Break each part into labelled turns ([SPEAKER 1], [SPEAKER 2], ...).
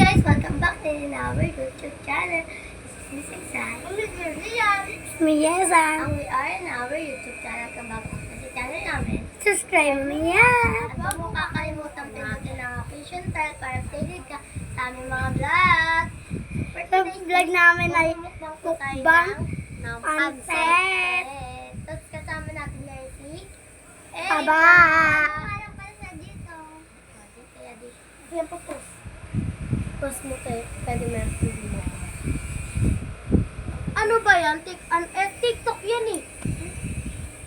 [SPEAKER 1] guys, welcome back to our YouTube channel. This is Exai. It's me, Yeza. And we are in our YouTube channel. Welcome back po sa channel namin. Subscribe mo yan. At huwag mo kakalimutan pindutin ang notification bell para updated ka sa aming mga vlog. Sa vlog namin ay mukbang ng pancit. Tapos kasama natin ngayon si Aba. Parang pala sa dito. Kaya dito. Yan po post. Post mo kayo. Pwede ma-review mo. Ano ba yan? TikTok yan eh.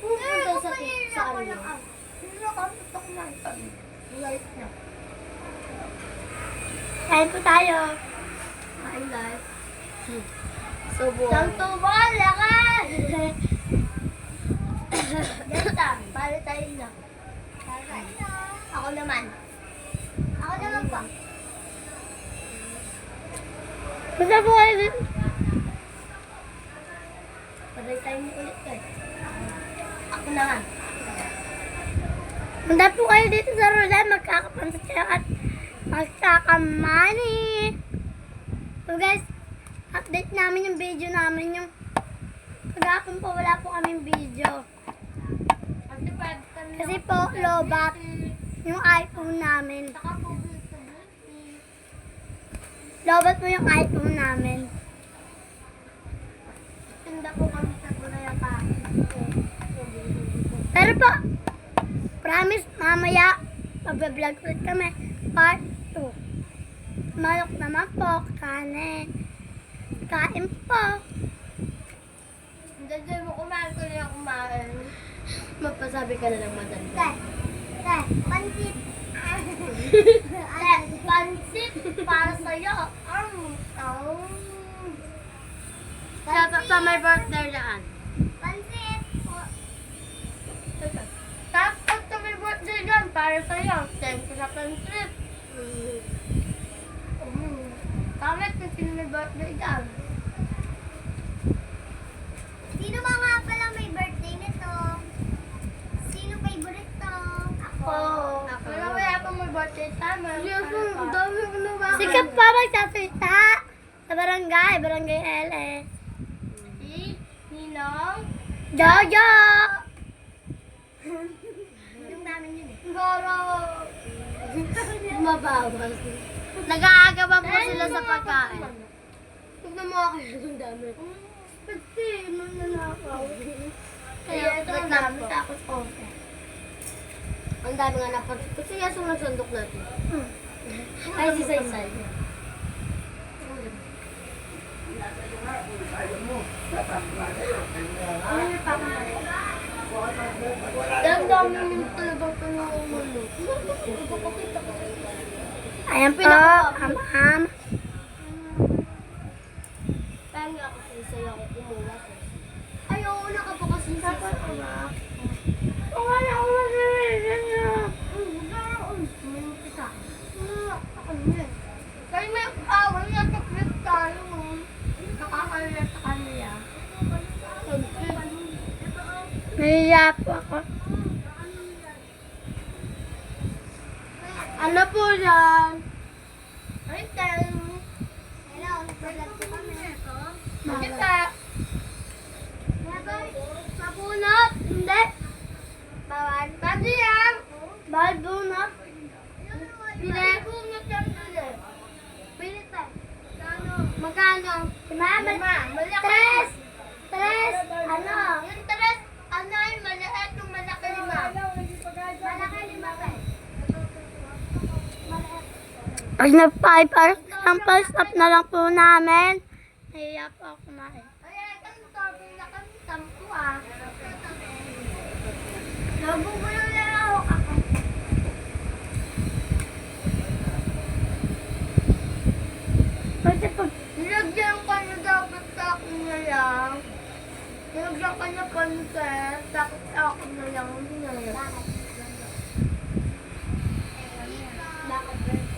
[SPEAKER 1] Pupunta sa TikTok. Hindi ako TikTok na. Live na. Kain po tayo. Kain live. Subuan. Santubo, lakas! Ganda, para tayo na. Ako naman. Ako naman pa. Basta po kayo din. Paray tayo mo ulit kayo. Ako naman. Punta po kayo dito sa Rodan, magkakapansa kayo at magkakamani. So guys, update namin yung video namin. Yung kagapon po, wala po kaming video. Kasi po, lobat yung iPhone namin. Lobat po yung iPhone namin. Tinda po kami sa gulay pa. Pero po, promise, mamaya, mag-vlog ulit kami. Part 2. Manok naman po, kanin. Kain po. Hindi mo kumain ko na kumain. Magpasabi ka na lang madanda. Pansit. Pansit para sa'yo. Sa may birthday daan. Pansit. Tapos sa may birthday daan para sa'yo. Thank you sa pansit. Kamit na sino may birthday daan. Sino ba nga pala may birthday nito? Sino favorite? Ako. Wala pa may birthday tama. Sikat pa magsasalita sa barangay LS. Si Ninong? Jojo! Yung namin yun eh. Goro! Mabawas. Nag-aagaban po sila sa pagkain. Tignan mo ako yung dami. Kasi, mananakaw. Kaya ito ang dami tapos okay. Ang dami nga napansin. Kasi yan sa sandok natin. Ay, si Saysay. Ang dami yung talagang pinakumulo. Ayan po, am. Kaya ako sa isay ako kumuha. Ayaw, una ka po kasi sa anak. O nga na ako mag-reason niya. Kaya may awal niya sa clip tayo. Nakakalat sa kanila. Nahiya po ako. Ano po yan? Ay, tayo. Hello, nagbalag po kami. Bakit ka? Mabunot? Hindi. Bawal. Pati yan. Bawal bunot. Pili. Bunot yan pili. Pili tayo. Magkano? Lima. Tres. Ano? Yung tres, ano yung maliit yung malaki lima? Malaki lima tayo. Pag nag-5 stop na lang po namin. Nahiya po ako kumain. Ay, sabi na kami 10 ah. Nagugulo na ako. Kasi pag nilagyan ka na dapat sa akin na lang. Nilagyan ka na pansit, dapat sa akin na lang. Hindi na lang. Bakit pansit?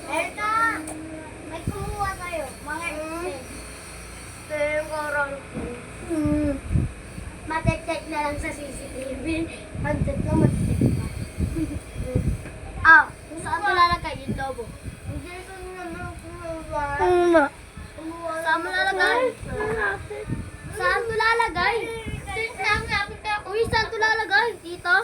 [SPEAKER 1] Erka, may kumuha kayo. Mga expense. Yung karang Saan mo lalagay? Saan to lalagay? Uy, saan to lalagay? Dito?